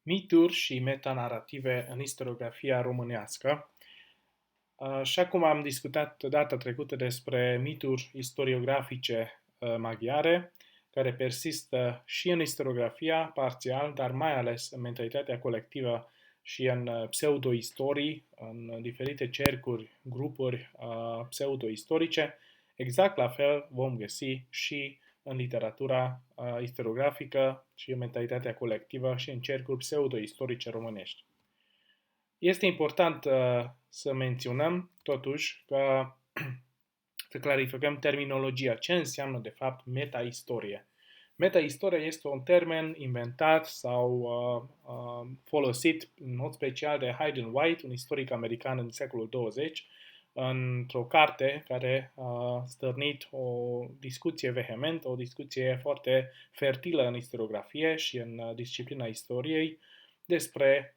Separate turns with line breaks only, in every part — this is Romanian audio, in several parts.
Mituri și metanarative în istoriografia românească. Așa cum am discutat data trecută despre mituri istoriografice maghiare, care persistă și în istoriografia parțial, dar mai ales în mentalitatea colectivă și în pseudoistorii, în diferite cercuri, grupuri pseudoistorice, exact la fel vom găsi și în literatura istoriografică și în mentalitatea colectivă și în cercuri pseudo-istorice românești. Este important să menționăm, totuși, că să clarificăm terminologia. Ce înseamnă, de fapt, metaistorie? Metaistoria este un termen inventat sau folosit în mod special de Hayden White, un istoric american în secolul 20, într-o carte care a stârnit o discuție vehementă, o discuție foarte fertilă în istoriografie și în disciplina istoriei despre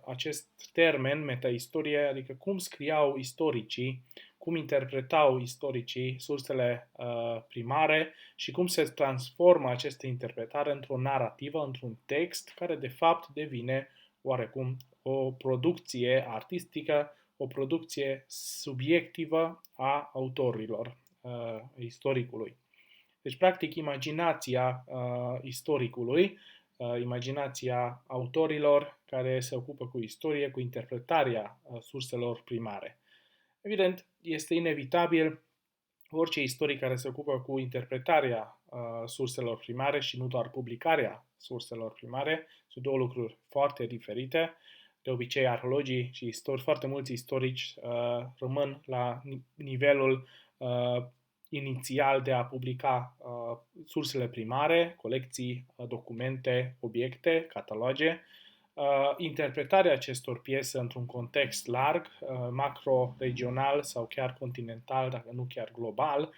acest termen metaistorie, adică cum scriau istoricii, cum interpretau istoricii sursele primare și cum se transformă această interpretare într-o narrativă, într-un text care de fapt devine oarecum o producție artistică, o producție subiectivă a autorilor istoricului. Deci, practic, imaginația istoricului, imaginația autorilor care se ocupă cu istorie, cu interpretarea surselor primare. Evident, este inevitabil orice istoric care se ocupă cu interpretarea surselor primare și nu doar publicarea surselor primare, sunt două lucruri foarte diferite. De obicei, arheologii și foarte mulți istorici rămân la nivelul inițial de a publica sursele primare, colecții, documente, obiecte, cataloge. Interpretarea acestor piese într-un context larg, macro-regional sau chiar continental, dacă nu chiar global,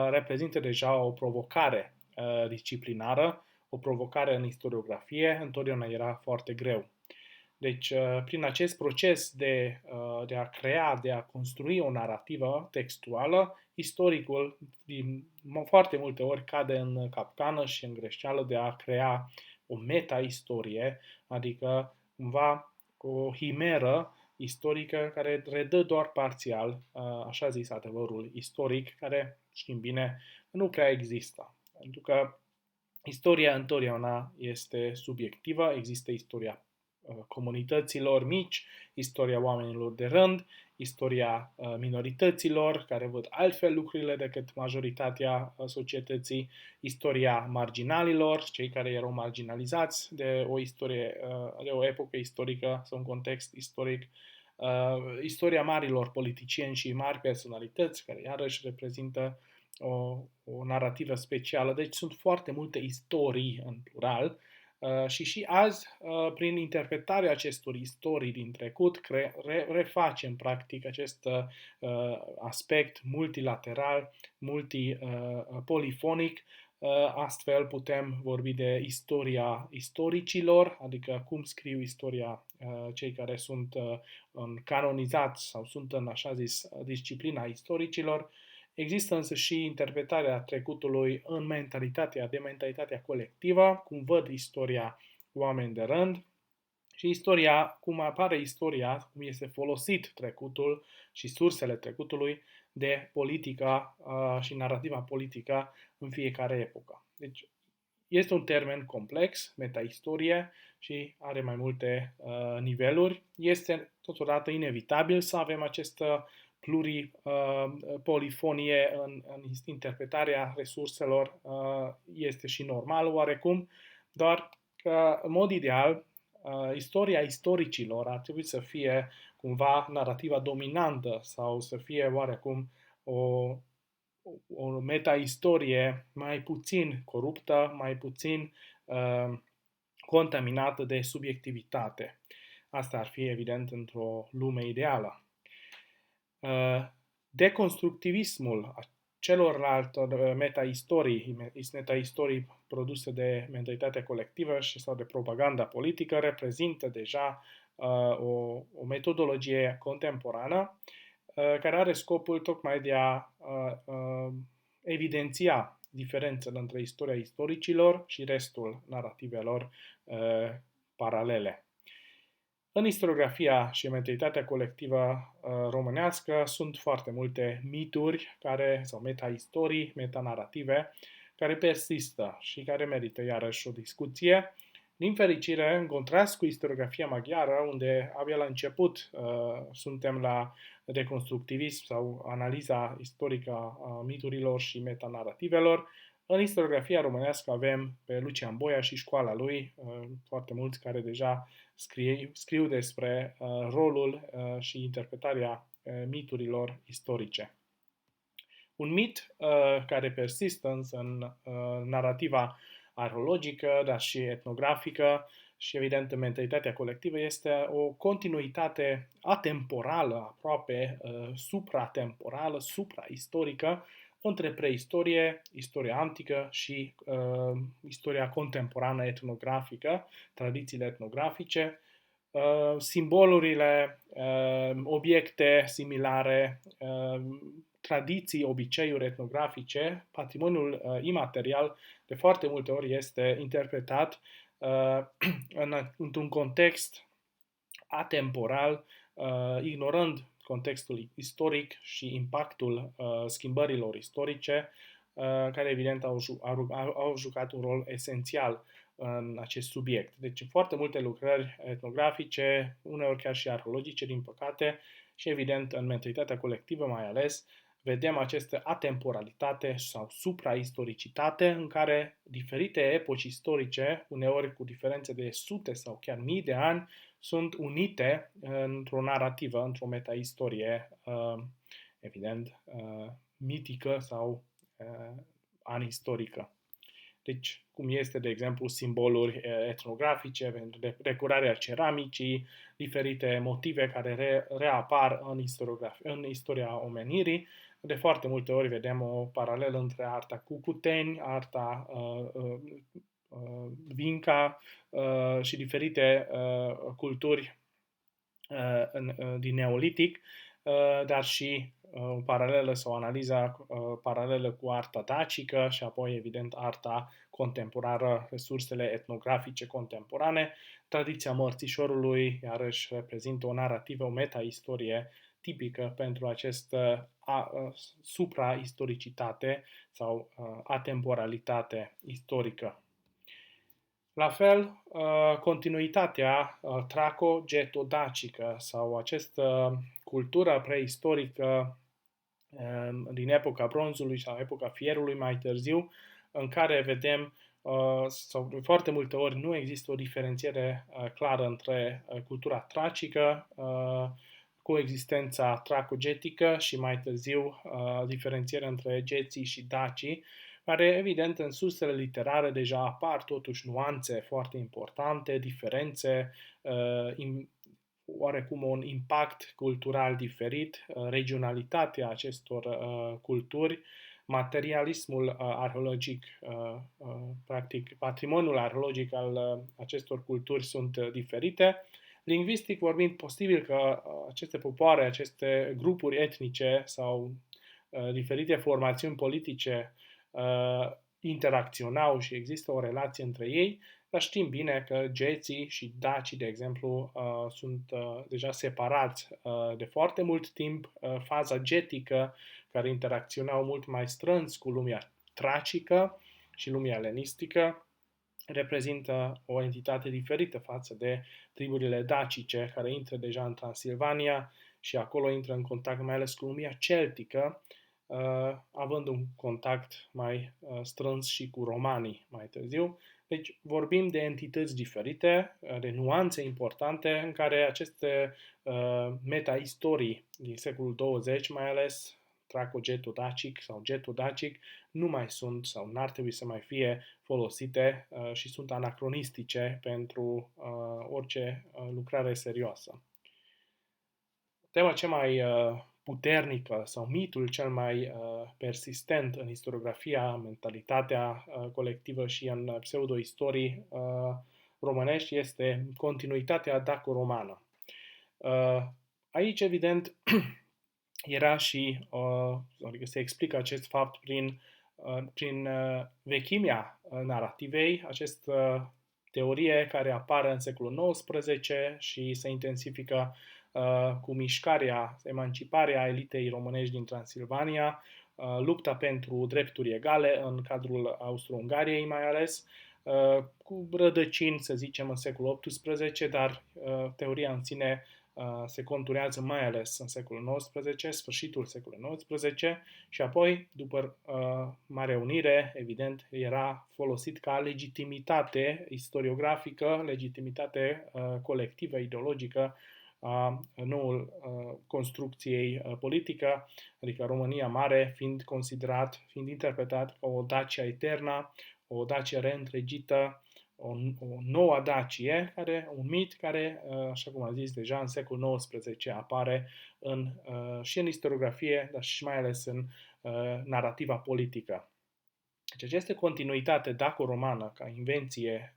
reprezintă deja o provocare disciplinară, o provocare în istoriografie, întotdeauna era foarte greu. Deci, prin acest proces de a crea, de a construi o narrativă textuală, istoricul din foarte multe ori cade în capcană și în greșeală de a crea o meta-istorie, adică cumva o himeră istorică care redă doar parțial, așa zis, adevărul istoric, care, știm bine, nu prea există. Pentru că istoria întotdeauna este subiectivă, există istoria comunităților mici, istoria oamenilor de rând, istoria minorităților care văd altfel lucrurile decât majoritatea societății, istoria marginalilor, cei care erau marginalizați de o istorie, de o epocă istorică sau un context istoric, istoria marilor politicieni și mari personalități care iarăși reprezintă o narrativă specială. Deci sunt foarte multe istorii în plural și azi, prin interpretarea acestor istorii din trecut, refacem practic acest aspect multilateral, multipolifonic. Astfel putem vorbi de istoria istoricilor, adică cum scriu istoria cei care sunt canonizați sau sunt în așa zis disciplina istoricilor. Există însă și interpretarea trecutului în mentalitatea colectivă, cum văd istoria oameni de rând și istoria, cum apare istoria, cum este folosit trecutul și sursele trecutului de politica și narrativa politică în fiecare epocă. Deci este un termen complex, metaistorie, și are mai multe niveluri. Este totodată inevitabil să avem această pluripolifonie în interpretarea resurselor, este și normal oarecum, doar că în mod ideal istoria istoricilor ar trebui să fie cumva narrativa dominantă sau să fie oarecum o meta-istorie mai puțin coruptă, mai puțin contaminată de subiectivitate. Asta ar fi evident într-o lume ideală. Deconstructivismul celorlalte meta-istorii produse de mentalitatea colectivă și sau de propaganda politică reprezintă deja o metodologie contemporană care are scopul tocmai de a evidenția diferențele între istoria istoricilor și restul narativelor paralele. În istoriografia și mentalitatea colectivă românească sunt foarte multe mituri sau meta-istorii, metanarative, care persistă și care merită iarăși o discuție. Din fericire, în contrast cu istoriografia maghiară, unde abia la început suntem la reconstructivism sau analiza istorică a miturilor și metanarativelor, în istoriografia românească avem pe Lucian Boia și școala lui, foarte mulți care deja scriu despre rolul și interpretarea miturilor istorice. Un mit care persistă însă în narativa arheologică, dar și etnografică și evident în mentalitatea colectivă este o continuitate atemporală, aproape supratemporală, supraistorică, între preistorie, istoria antică și istoria contemporană etnografică, tradițiile etnografice, simbolurile, obiecte similare, tradiții, obiceiuri etnografice, patrimoniul imaterial de foarte multe ori este interpretat într-un context atemporal, ignorând contextul istoric și impactul schimbărilor istorice, care evident au jucat un rol esențial în acest subiect. Deci foarte multe lucrări etnografice, uneori chiar și arheologice, din păcate, și evident în mentalitatea colectivă mai ales, vedem această atemporalitate sau supraistoricitate în care diferite epoci istorice, uneori cu diferențe de sute sau chiar mii de ani, sunt unite într-o narativă, într-o metaistorie, evident, mitică sau anistorică. Deci, cum este, de exemplu, simboluri etnografice, recurarea ceramicii, diferite motive care reapar în istoria omenirii. De foarte multe ori vedem o paralelă între arta Cucuteni, arta Vinca și diferite culturi din Neolitic, dar și o paralelă sau o analiză paralelă cu arta dacică și apoi, evident, arta contemporană, resursele etnografice contemporane. Tradiția mărțișorului, iarăși, reprezintă o narativă, o meta-istorie tipică pentru această supra-istoricitate sau atemporalitate istorică. La fel, continuitatea traco-geto-dacică sau această cultură preistorică din epoca bronzului sau epoca fierului mai târziu, în care vedem sau de foarte multe ori nu există o diferențiere clară între cultura tracică, coexistența tracogetică și mai târziu diferențierea între geții și dacii, care evident în sursele literare deja apar totuși nuanțe foarte importante, diferențe, oarecum un impact cultural diferit, regionalitatea acestor culturi, materialismul arheologic, practic patrimoniul arheologic al acestor culturi sunt diferite. Lingvistic vorbind, posibil că aceste popoare, aceste grupuri etnice sau diferite formațiuni politice interacționau și există o relație între ei, dar știm bine că geții și dacii, de exemplu, sunt deja separați de foarte mult timp. Faza getică, care interacționau mult mai strâns cu lumea tracică și lumea elenistică, reprezintă o entitate diferită față de triburile dacice, care intră deja în Transilvania și acolo intră în contact mai ales cu lumea celtică, având un contact mai strâns și cu romanii mai târziu. Deci vorbim de entități diferite, de nuanțe importante în care aceste meta-istorii din secolul 20, mai ales traco-geto-dacic sau geto-dacic, nu mai sunt sau n-ar trebui să mai fie folosite și sunt anacronistice pentru orice lucrare serioasă. Tema cea mai puternică sau mitul cel mai persistent în istoriografia, mentalitatea colectivă și în pseudo-istorii românești este continuitatea daco-romană. Aici, evident, era și, adică se explică acest fapt prin vechimea narativei, acest teorie care apare în secolul XIX și se intensifică cu mișcarea, emanciparea elitei românești din Transilvania, lupta pentru drepturi egale în cadrul Austro-Ungariei mai ales, cu rădăcini, să zicem, în secolul XVIII, dar teoria în sine se conturează mai ales în secolul XIX, sfârșitul secolului XIX și apoi, după Marea Unire, evident, era folosit ca legitimitate istoriografică, legitimitate colectivă, ideologică a noul construcției politică, adică România Mare fiind interpretat ca o Dacia Eterna, o Dacia reîntregită, o nouă Dacie, un mit care, așa cum am zis deja, în secolul XIX apare și în istoriografie, dar și mai ales în narativa politică. Deci această continuitate daco-romană ca invenție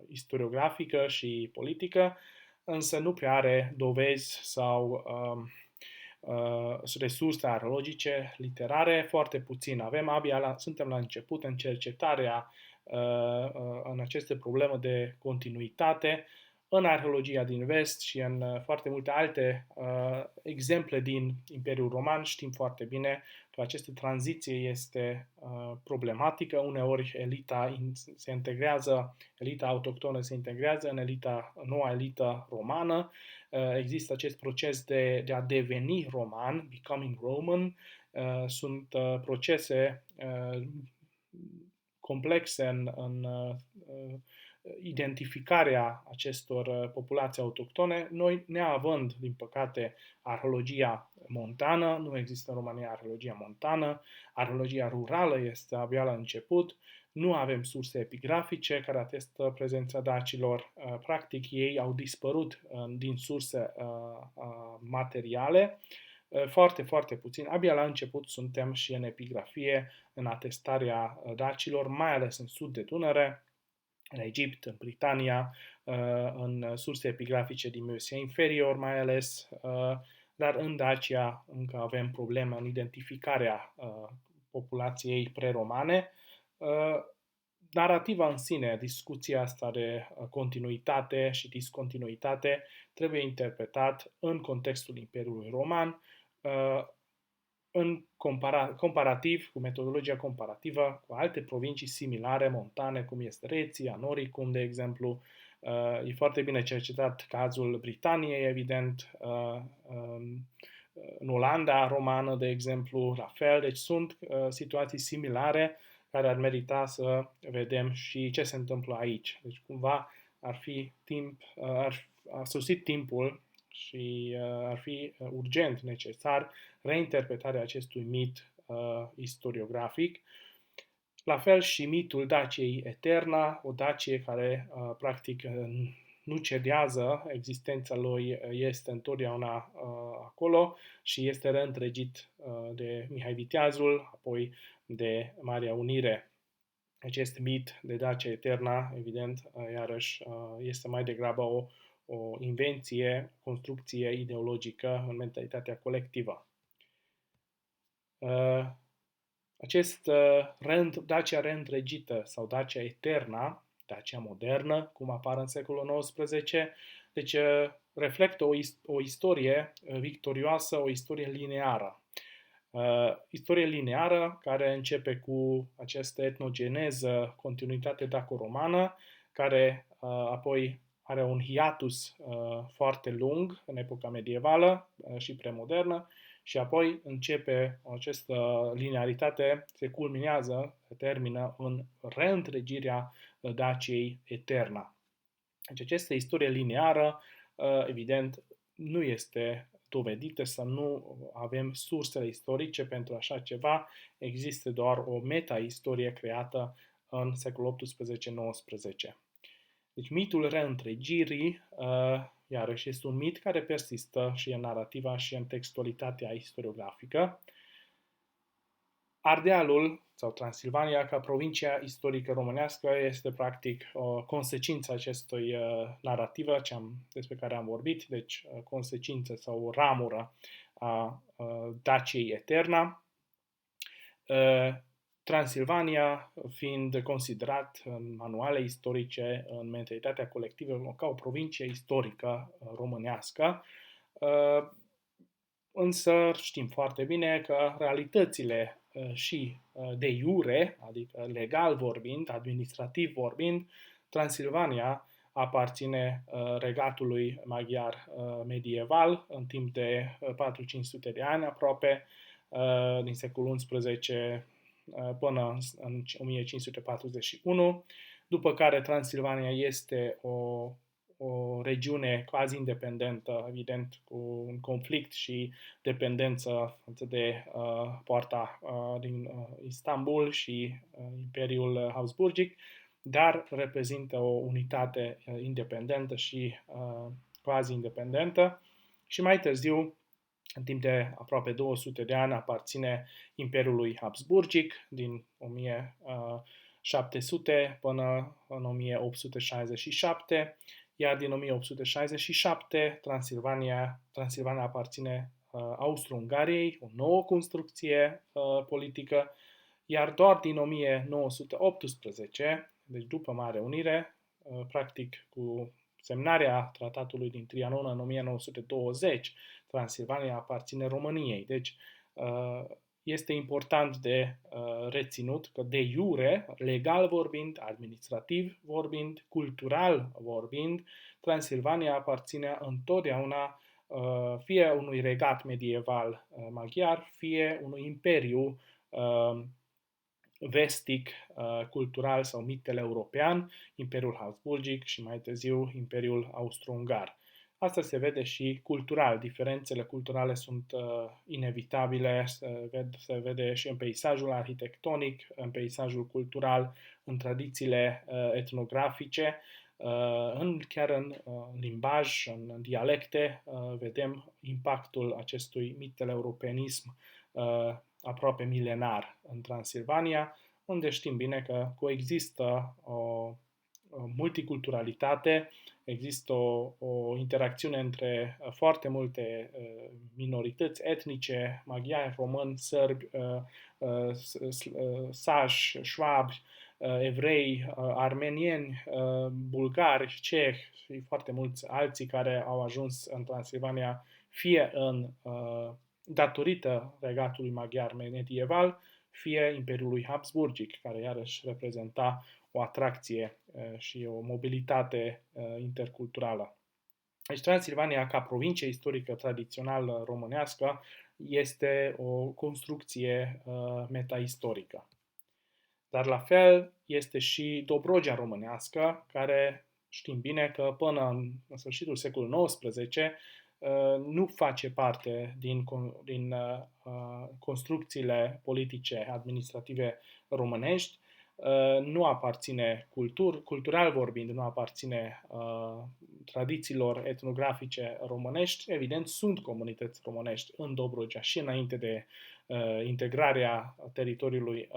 istoriografică și politică, însă nu prea are dovezi sau resurse arheologice, literare, foarte puțin avem, suntem la început în cercetarea în aceste probleme de continuitate, în arheologia din vest și în foarte multe alte exemple din Imperiul Roman. Știm foarte bine că această tranziție este problematică. Uneori elita autohtonă se integrează în noua elită romană. Există acest proces de a deveni roman, becoming Roman. Sunt procese complexe în identificarea acestor populații autohtone, noi neavând, din păcate, arheologia montană, nu există în România arheologia montană, arheologia rurală este abia la început, nu avem surse epigrafice care atestă prezența dacilor, practic ei au dispărut din surse materiale, foarte, foarte puțin. Abia la început suntem și în epigrafie, în atestarea dacilor, mai ales în sud de Dunăre, în Egipt, în Britania, în surse epigrafice din Mercia Inferior mai ales, dar în Dacia încă avem probleme în identificarea populației preromane. Narativa în sine, discuția asta de continuitate și discontinuitate, trebuie interpretat în contextul Imperiului Roman, comparativ, cu metodologia comparativă cu alte provincii similare, montane, cum este Reția, Noricum, de exemplu. E foarte bine cercetat cazul Britaniei, evident, în Olanda romană, de exemplu, la fel. Deci sunt situații similare care ar merita să vedem și ce se întâmplă aici. Deci cumva a sosit timpul și ar fi urgent necesar reinterpretarea acestui mit istoriografic. La fel și mitul Daciei Eterna, o Dacie care practic nu cedează, existența lui este întotdeauna acolo și este reîntregit de Mihai Viteazul, apoi de Marea Unire. Acest mit de Dacia Eterna, evident, iarăși este mai degrabă o invenție, construcție ideologică în mentalitatea colectivă. Acest Dacia reîntregită sau Dacia Eterna, Dacia modernă, cum apare în secolul XIX, deci reflectă o istorie victorioasă, o istorie lineară. Istorie lineară care începe cu această etnogeneză, continuitate daco-romană, care apoi are un hiatus foarte lung în epoca medievală și premodernă și apoi începe această linearitate, se culminează, se termină în reîntregirea Daciei Eterna. Deci această istorie lineară, evident, nu este dovedită, să nu avem sursele istorice pentru așa ceva, există doar o meta-istorie creată în secolul XVIII-XIX. Deci mitul reîntregirii, iarăși, este un mit care persistă și în narativa și în textualitatea istoriografică. Ardealul sau Transilvania ca provincia istorică românească este practic o consecință acestui narativă despre care am vorbit, deci consecință sau o ramură a Daciei Eterna. Transilvania fiind considerat în manuale istorice, în mentalitatea colectivă, ca o provincie istorică românească, însă știm foarte bine că realitățile și de iure, adică legal vorbind, administrativ vorbind, Transilvania aparține regatului maghiar medieval în timp de 4-500 de ani aproape, din secolul 11 până în 1541, după care Transilvania este o regiune quasi independentă, evident cu un conflict și dependență față de poarta din Istanbul și Imperiul Habsburgic, dar reprezintă o unitate independentă și quasi independentă și mai târziu, în timp de aproape 200 de ani, aparține Imperiului Habsburgic din 1700 până în 1867, iar din 1867 Transilvania aparține Austro-Ungariei, o nouă construcție politică, iar doar din 1918, deci după Marea Unire, practic cu semnarea tratatului din Trianon în 1920, Transilvania aparține României. Deci este important de reținut că de iure, legal vorbind, administrativ vorbind, cultural vorbind, Transilvania aparține întotdeauna fie unui regat medieval maghiar, fie unui imperiu vestic, cultural sau mittel-european, Imperiul Habsburgic și mai târziu Imperiul Austro-Ungar. Asta se vede și cultural. Diferențele culturale sunt inevitabile, se vede și în peisajul arhitectonic, în peisajul cultural, în tradițiile etnografice, chiar în limbaj, în dialecte, vedem impactul acestui mittel-europeanism aproape milenar în Transilvania, unde știm bine că coexistă o multiculturalitate, există o interacțiune între foarte multe minorități etnice, maghiari, români, sârbi, sași, șvabi, evrei, armenieni, bulgari, cehi și foarte mulți alții care au ajuns în Transilvania fie datorită regatului maghiar medieval, fie Imperiului Habsburgic, care iarăși reprezenta o atracție și o mobilitate interculturală. Deci Transilvania, ca provincie istorică tradițională românească, este o construcție metaistorică. Dar la fel este și Dobrogea românească, care știm bine că până în sfârșitul secolului XIX nu face parte din construcțiile politice administrative românești, nu aparține cultural vorbind, nu aparține tradițiilor etnografice românești. Evident, sunt comunități românești în Dobrogea și înainte de integrarea teritoriului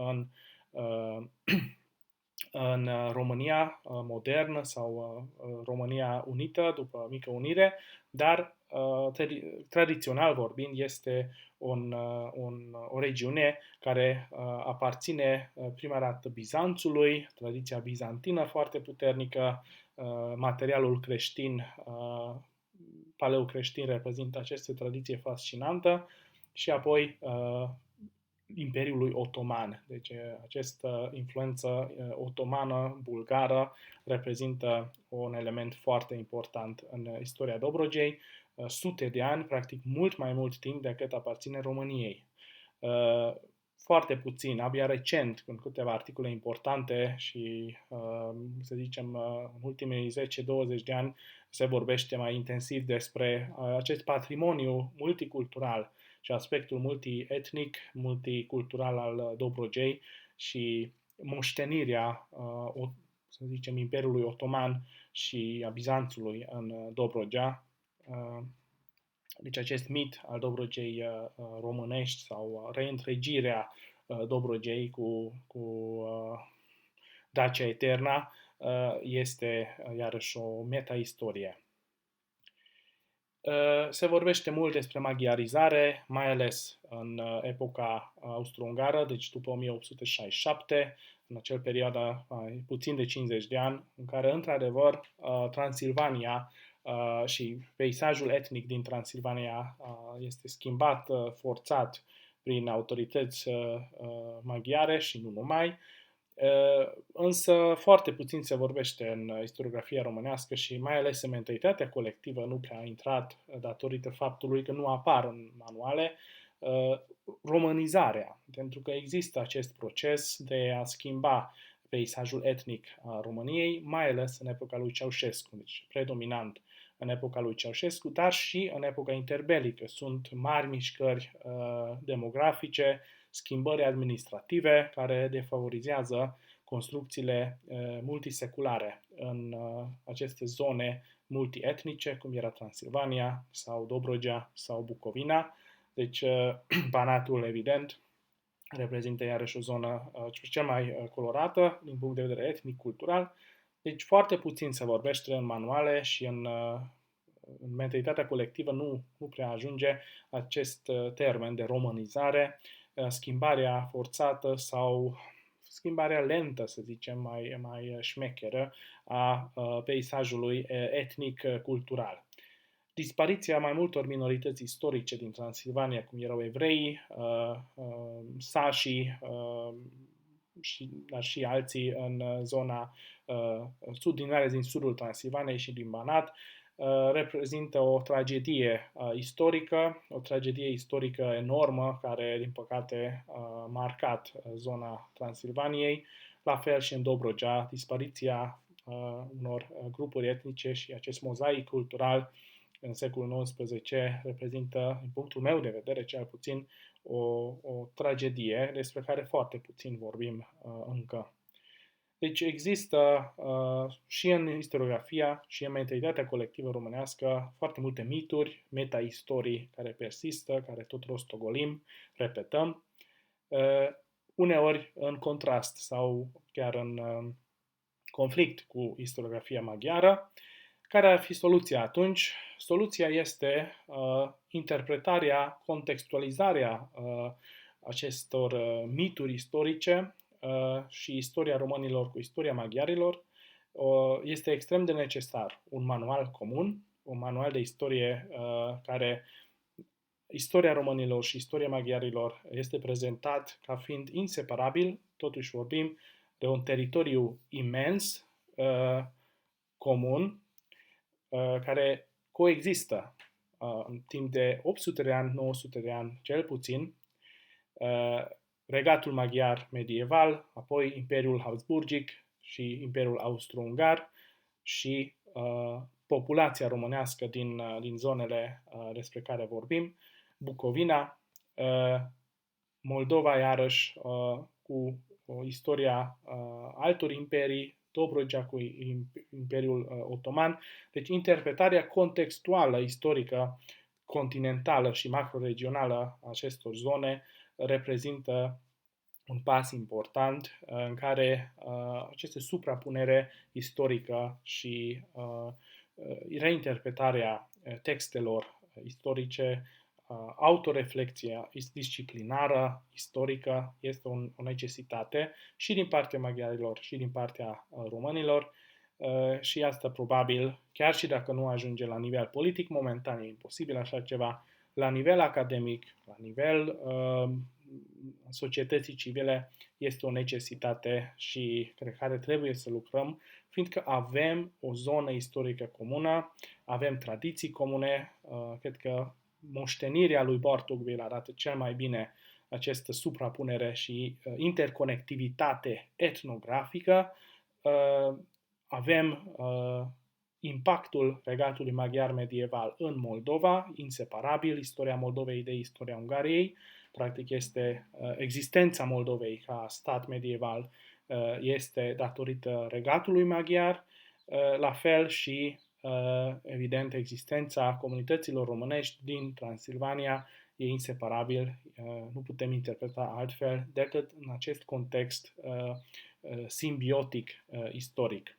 în România modernă sau România unită după mică unire, dar tradițional vorbind este o regiune care aparține prima dată Bizanțului, tradiția bizantină foarte puternică, materialul creștin, paleocreștin reprezintă această tradiție fascinantă și apoi Imperiului Otoman. Deci această influență otomană, bulgară, reprezintă un element foarte important în istoria Dobrogei, sute de ani, practic mult mai mult timp decât aparține României. Foarte puțin, abia recent, în câteva articole importante și, să zicem, în ultimii 10-20 de ani se vorbește mai intensiv despre acest patrimoniu multicultural și aspectul multietnic, multicultural al Dobrogei și moștenirea, să zicem, Imperiului Otoman și a Bizanțului în Dobrogea. Deci acest mit al Dobrogei românești sau reîntregirea Dobrogei cu Dacia Eterna este iarăși o meta-istorie. Se vorbește mult despre maghiarizare, mai ales în epoca austro-ungară, deci după 1867, în acel perioadă mai puțin de 50 de ani, în care, într-adevăr, Transilvania și peisajul etnic din Transilvania este schimbat forțat prin autorități maghiare și nu numai. Însă foarte puțin se vorbește în istoriografia românească și mai ales în mentalitatea colectivă nu prea a intrat datorită faptului că nu apar în manuale românizarea, pentru că există acest proces de a schimba peisajul etnic a României, mai ales în epoca lui Ceaușescu, deci predominant în epoca lui Ceaușescu, dar și în epoca interbelică. Sunt mari mișcări demografice, schimbări administrative care defavorizează construcțiile multiseculare în aceste zone multietnice, cum era Transilvania sau Dobrogea sau Bucovina. Deci Banatul, evident, reprezintă iarăși o zonă cel mai colorată din punct de vedere etnic-cultural. Deci foarte puțin se vorbește în manuale și în mentalitatea colectivă nu prea ajunge acest termen de românizare, schimbarea forțată sau schimbarea lentă, să zicem, mai șmecheră a peisajului etnic-cultural. Dispariția mai multor minorități istorice din Transilvania, cum erau evreii, sașii, dar și alții în zona din sudul Transilvaniei și din Banat, reprezintă o tragedie istorică enormă care, din păcate, a marcat zona Transilvaniei, la fel și în Dobrogea, dispariția unor grupuri etnice și acest mozaic cultural în secolul XIX reprezintă, din punctul meu de vedere, cel puțin o tragedie despre care foarte puțin vorbim încă. Deci există și în istoriografia și în mentalitatea colectivă românească foarte multe mituri, meta-istorii care persistă, care tot rostogolim, repetăm, uneori în contrast sau chiar în conflict cu istoriografia maghiară. Care ar fi soluția atunci? Soluția este interpretarea, contextualizarea acestor mituri istorice și istoria românilor cu istoria maghiarilor. Este extrem de necesar un manual comun, un manual de istorie care istoria românilor și istoria maghiarilor este prezentat ca fiind inseparabil, totuși vorbim de un teritoriu imens, comun, care coexistă în timp de 800 de ani, 900 de ani cel puțin, regatul maghiar medieval, apoi Imperiul Habsburgic și Imperiul Austro-Ungar și populația românească din zonele despre care vorbim, Bucovina, Moldova iarăși cu istoria altor imperii, Dobrogea cu Imperiul Otoman. Deci interpretarea contextuală, istorică, continentală și macroregională a acestor zone reprezintă un pas important în care aceste suprapunere istorică și reinterpretarea textelor istorice, autoreflexia disciplinară, istorică, este o necesitate și din partea maghiarilor și din partea românilor și asta probabil, chiar și dacă nu ajunge la nivel politic, momentan e imposibil așa ceva, la nivel academic, la nivel societății civile, este o necesitate și cred care trebuie să lucrăm, fiindcă avem o zonă istorică comună, avem tradiții comune, cred că moștenirea lui Bartók arată cel mai bine această suprapunere și interconectivitate etnografică. Avem impactul regatului maghiar medieval în Moldova, inseparabil, istoria Moldovei de istoria Ungariei, practic este existența Moldovei ca stat medieval este datorită regatului maghiar, la fel și evident existența comunităților românești din Transilvania e inseparabil, nu putem interpreta altfel decât în acest context simbiotic istoric.